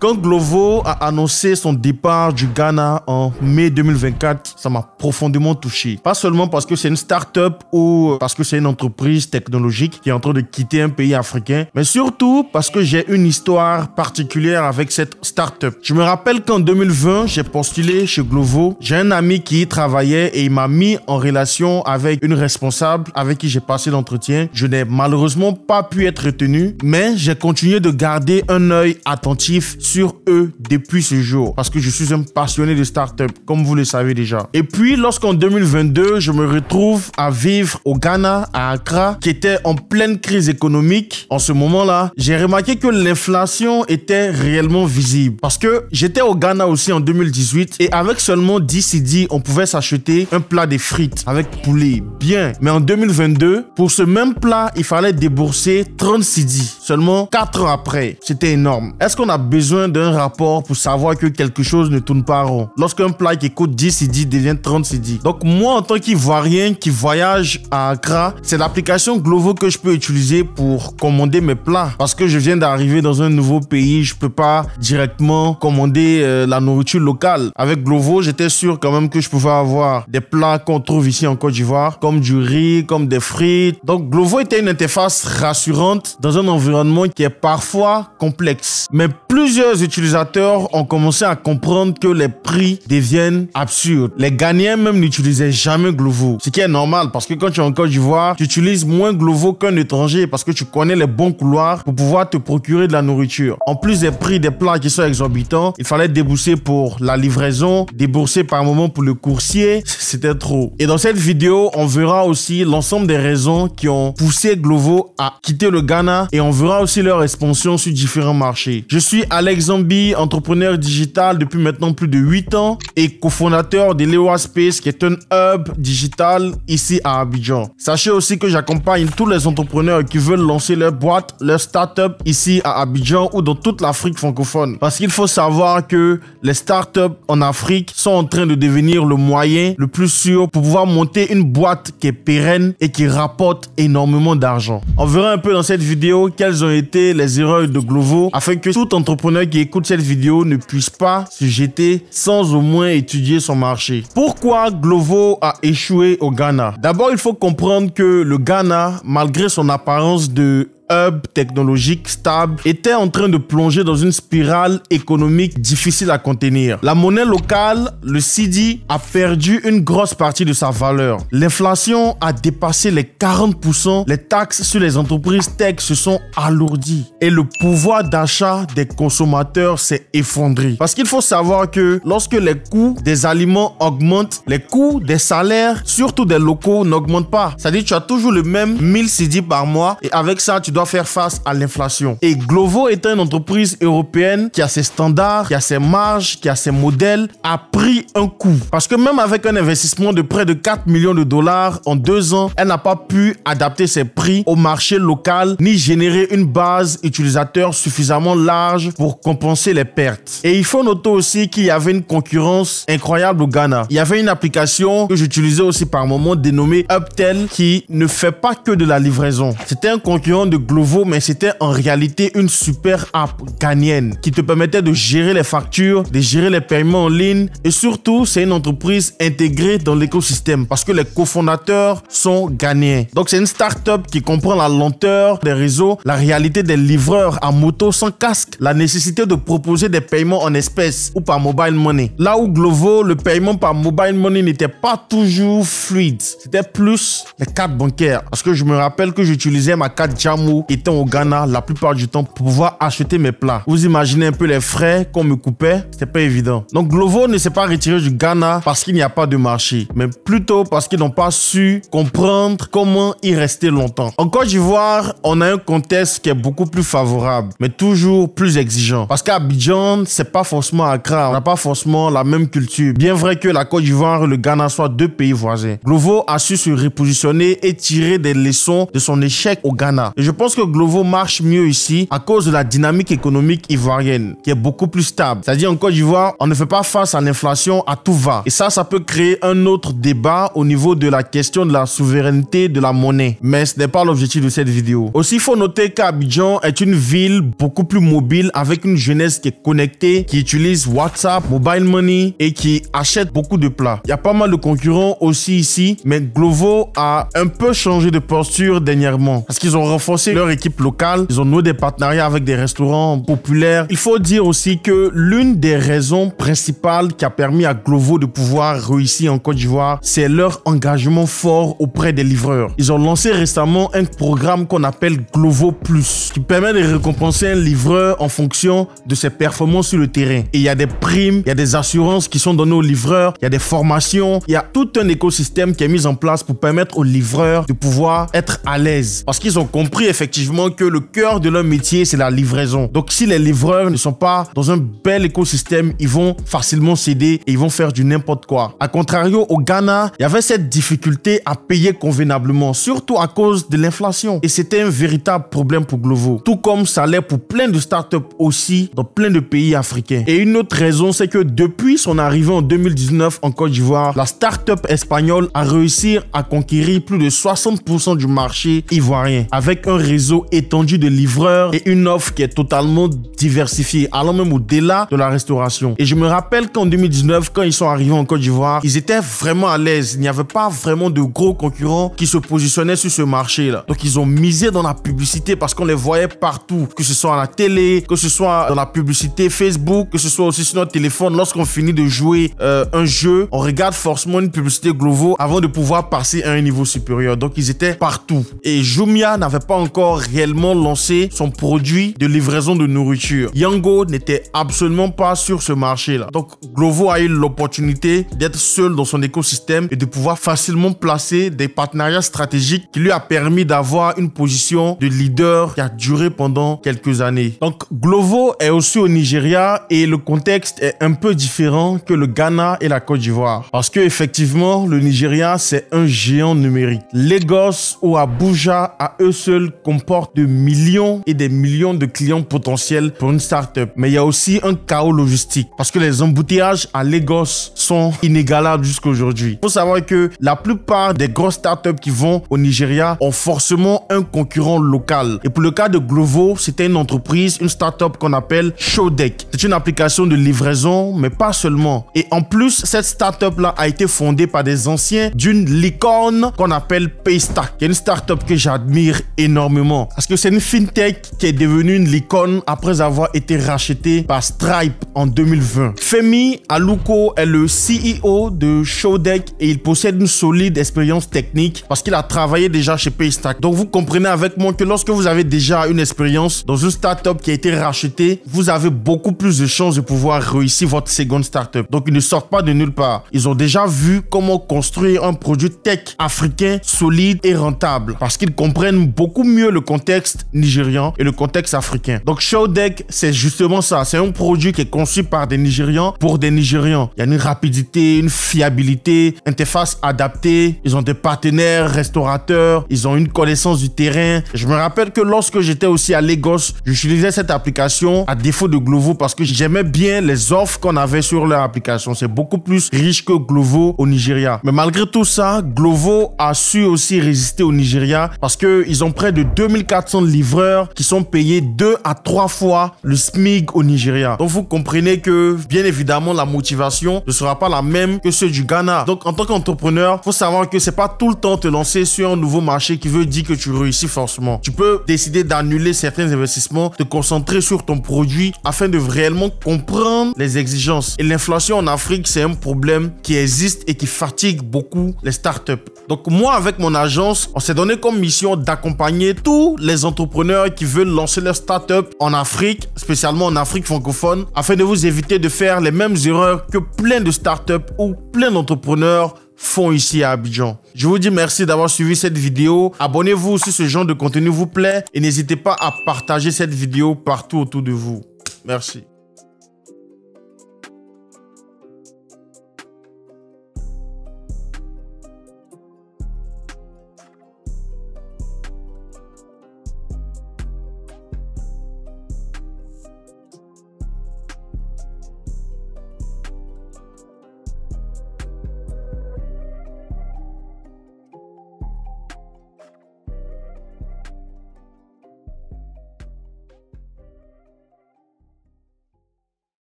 Quand Glovo a annoncé son départ du Ghana en mai 2024, ça m'a profondément touché. Pas seulement parce que c'est une start-up ou parce que c'est une entreprise technologique qui est en train de quitter un pays africain, mais surtout parce que j'ai une histoire particulière avec cette start-up. Je me rappelle qu'en 2020, j'ai postulé chez Glovo. J'ai un ami qui y travaillait et il m'a mis en relation avec une responsable avec qui j'ai passé l'entretien. Je n'ai malheureusement pas pu être retenu, mais j'ai continué de garder un œil attentif sur eux depuis ce jour parce que je suis un passionné de start-up, comme vous le savez déjà. Et puis, lorsqu'en 2022, je me retrouve à vivre au Ghana, à Accra, qui était en pleine crise économique, en ce moment-là, j'ai remarqué que l'inflation était réellement visible parce que j'étais au Ghana aussi en 2018 et avec seulement 10 cedi, on pouvait s'acheter un plat de frites avec poulet, bien. Mais en 2022, pour ce même plat, il fallait débourser 30 cedi, seulement 4 ans après. C'était énorme. Est-ce qu'on a besoin d'un rapport pour savoir que quelque chose ne tourne pas rond lorsqu'un plat qui coûte 10 cedi devient 30 cedi? Donc moi, en tant qu'Ivoirien qui voyage à Accra, c'est l'application Glovo que je peux utiliser pour commander mes plats parce que je viens d'arriver dans un nouveau pays, je peux pas directement commander la nourriture locale. Avec Glovo, j'étais sûr quand même que je pouvais avoir des plats qu'on trouve ici en Côte d'Ivoire, comme du riz, comme des frites. Donc Glovo était une interface rassurante dans un environnement qui est parfois complexe. Mais plusieurs utilisateurs ont commencé à comprendre que les prix deviennent absurdes. Les Ghanéens même n'utilisaient jamais Glovo, ce qui est normal parce que quand tu es en Côte d'Ivoire, tu utilises moins Glovo qu'un étranger parce que tu connais les bons couloirs pour pouvoir te procurer de la nourriture. En plus des prix des plats qui sont exorbitants, il fallait débourser pour la livraison, débourser par moment pour le coursier, c'était trop. Et dans cette vidéo, on verra aussi l'ensemble des raisons qui ont poussé Glovo à quitter le Ghana et on verra aussi leur expansion sur différents marchés. Je suis Alex Zambi, entrepreneur digital depuis maintenant plus de 8 ans et cofondateur de Lewa Space qui est un hub digital ici à Abidjan. Sachez aussi que j'accompagne tous les entrepreneurs qui veulent lancer leur boîte, leur start-up ici à Abidjan ou dans toute l'Afrique francophone. Parce qu'il faut savoir que les start-up en Afrique sont en train de devenir le moyen le plus sûr pour pouvoir monter une boîte qui est pérenne et qui rapporte énormément d'argent. On verra un peu dans cette vidéo quelles ont été les erreurs de Glovo afin que tout entrepreneur qui écoute cette vidéo ne puisse pas se jeter sans au moins étudier son marché. Pourquoi Glovo a échoué au Ghana? D'abord, il faut comprendre que le Ghana, malgré son apparence de hub technologique stable, était en train de plonger dans une spirale économique difficile à contenir. La monnaie locale, le cedi, a perdu une grosse partie de sa valeur. L'inflation a dépassé les 40%. Les taxes sur les entreprises tech se sont alourdies. Et le pouvoir d'achat des consommateurs s'est effondré. Parce qu'il faut savoir que lorsque les coûts des aliments augmentent, les coûts des salaires, surtout des locaux, n'augmentent pas. C'est-à-dire que tu as toujours le même 1000 cedi par mois et avec ça, tu dois faire face à l'inflation. Et Glovo étant une entreprise européenne qui a ses standards, qui a ses marges, qui a ses modèles, a pris un coup. Parce que même avec un investissement de près de 4 millions de dollars en 2 ans, elle n'a pas pu adapter ses prix au marché local ni générer une base utilisateur suffisamment large pour compenser les pertes. Et il faut noter aussi qu'il y avait une concurrence incroyable au Ghana. Il y avait une application que j'utilisais aussi par moment dénommée Uptel qui ne fait pas que de la livraison. C'était un concurrent de Glovo, mais c'était en réalité une super app ghanéenne qui te permettait de gérer les factures, de gérer les paiements en ligne et surtout, c'est une entreprise intégrée dans l'écosystème parce que les cofondateurs sont ghanéens. Donc, c'est une start-up qui comprend la lenteur des réseaux, la réalité des livreurs à moto sans casque, la nécessité de proposer des paiements en espèces ou par mobile money. Là où Glovo, le paiement par mobile money n'était pas toujours fluide. C'était plus les cartes bancaires parce que je me rappelle que j'utilisais ma carte Jamu étant au Ghana la plupart du temps pour pouvoir acheter mes plats. Vous imaginez un peu les frais qu'on me coupait, c'était pas évident. Donc Glovo ne s'est pas retiré du Ghana parce qu'il n'y a pas de marché, mais plutôt parce qu'ils n'ont pas su comprendre comment y rester longtemps. En Côte d'Ivoire, on a un contexte qui est beaucoup plus favorable, mais toujours plus exigeant. Parce qu'à Abidjan, c'est pas forcément Accra, on n'a pas forcément la même culture. Bien vrai que la Côte d'Ivoire et le Ghana soient 2 pays voisins. Glovo a su se repositionner et tirer des leçons de son échec au Ghana. Et je pense pense que Glovo marche mieux ici à cause de la dynamique économique ivoirienne qui est beaucoup plus stable. C'est-à-dire en Côte d'Ivoire, on ne fait pas face à l'inflation à tout va. Et ça peut créer un autre débat au niveau de la question de la souveraineté de la monnaie. Mais ce n'est pas l'objectif de cette vidéo. Aussi, il faut noter qu'Abidjan est une ville beaucoup plus mobile avec une jeunesse qui est connectée, qui utilise WhatsApp, Mobile Money et qui achète beaucoup de plats. Il y a pas mal de concurrents aussi ici, mais Glovo a un peu changé de posture dernièrement parce qu'ils ont renforcé leur équipe locale, ils ont noué des partenariats avec des restaurants populaires. Il faut dire aussi que l'une des raisons principales qui a permis à Glovo de pouvoir réussir en Côte d'Ivoire, c'est leur engagement fort auprès des livreurs. Ils ont lancé récemment un programme qu'on appelle Glovo Plus, qui permet de récompenser un livreur en fonction de ses performances sur le terrain. Et il y a des primes, il y a des assurances qui sont données aux livreurs, il y a des formations, il y a tout un écosystème qui est mis en place pour permettre aux livreurs de pouvoir être à l'aise. Parce qu'ils ont compris effectivement que le cœur de leur métier, c'est la livraison. Donc si les livreurs ne sont pas dans un bel écosystème, ils vont facilement céder et ils vont faire du n'importe quoi. A contrario, au Ghana, il y avait cette difficulté à payer convenablement, surtout à cause de l'inflation. Et c'était un véritable problème pour Glovo. Tout comme ça l'est pour plein de startups aussi dans plein de pays africains. Et une autre raison, c'est que depuis son arrivée en 2019 en Côte d'Ivoire, la startup espagnole a réussi à conquérir plus de 60% du marché ivoirien avec un réseau étendu de livreurs et une offre qui est totalement diversifiée, allant même au-delà de la restauration. Et je me rappelle qu'en 2019, quand ils sont arrivés en Côte d'Ivoire, ils étaient vraiment à l'aise. Il n'y avait pas vraiment de gros concurrents qui se positionnaient sur ce marché-là. Donc ils ont misé dans la publicité parce qu'on les voyait partout, que ce soit à la télé, que ce soit dans la publicité Facebook, que ce soit aussi sur notre téléphone. Lorsqu'on finit de jouer un jeu, on regarde forcément une publicité Glovo avant de pouvoir passer à un niveau supérieur. Donc ils étaient partout. Et Jumia n'avait pas encore réellement lancé son produit de livraison de nourriture. Yango n'était absolument pas sur ce marché-là. Donc Glovo a eu l'opportunité d'être seul dans son écosystème et de pouvoir facilement placer des partenariats stratégiques qui lui a permis d'avoir une position de leader qui a duré pendant quelques années. Donc Glovo est aussi au Nigeria et le contexte est un peu différent que le Ghana et la Côte d'Ivoire. Parce que effectivement, le Nigeria, c'est un géant numérique. Lagos ou Abuja, à eux seuls, comportent de millions et des millions de clients potentiels pour une startup. Mais il y a aussi un chaos logistique parce que les embouteillages à Lagos sont inégalables jusqu'à aujourd'hui. Il faut savoir que la plupart des grosses startups qui vont au Nigeria ont forcément un concurrent local. Et pour le cas de Glovo, c'était une entreprise, une startup qu'on appelle Showdeck. C'est une application de livraison, mais pas seulement. Et en plus, cette startup-là a été fondée par des anciens d'une licorne qu'on appelle Paystack, qui est une startup que j'admire énormément. Parce que c'est une fintech qui est devenue une licorne après avoir été rachetée par Stripe en 2020. Femi Aluko est le CEO de Showdeck et il possède une solide expérience technique parce qu'il a travaillé déjà chez Paystack. Donc vous comprenez avec moi que lorsque vous avez déjà une expérience dans une startup qui a été rachetée, vous avez beaucoup plus de chances de pouvoir réussir votre seconde startup. Donc ils ne sortent pas de nulle part. Ils ont déjà vu comment construire un produit tech africain solide et rentable parce qu'ils comprennent beaucoup mieux le contexte nigérian et le contexte africain. Donc Showdeck, c'est justement ça. C'est un produit qui est conçu par des Nigérians pour des Nigérians. Il y a une rapidité, une fiabilité, interface adaptée. Ils ont des partenaires restaurateurs. Ils ont une connaissance du terrain. Je me rappelle que lorsque j'étais aussi à Lagos, j'utilisais cette application à défaut de Glovo parce que j'aimais bien les offres qu'on avait sur leur application. C'est beaucoup plus riche que Glovo au Nigeria. Mais malgré tout ça, Glovo a su aussi résister au Nigeria parce qu'ils ont près de 2400 livreurs qui sont payés 2 à 3 fois le SMIC au Nigeria. Donc vous comprenez que bien évidemment la motivation ne sera pas la même que ceux du Ghana. Donc en tant qu'entrepreneur, il faut savoir que c'est pas tout le temps te lancer sur un nouveau marché qui veut dire que tu réussis forcément. Tu peux décider d'annuler certains investissements, te concentrer sur ton produit afin de réellement comprendre les exigences. Et l'inflation en Afrique, c'est un problème qui existe et qui fatigue beaucoup les startups. Donc moi, avec mon agence, on s'est donné comme mission d'accompagner tous les entrepreneurs qui veulent lancer leur startup en Afrique, spécialement en Afrique francophone, afin de vous éviter de faire les mêmes erreurs que plein de startups ou plein d'entrepreneurs font ici à Abidjan. Je vous dis merci d'avoir suivi cette vidéo. Abonnez-vous si ce genre de contenu vous plaît et n'hésitez pas à partager cette vidéo partout autour de vous. Merci.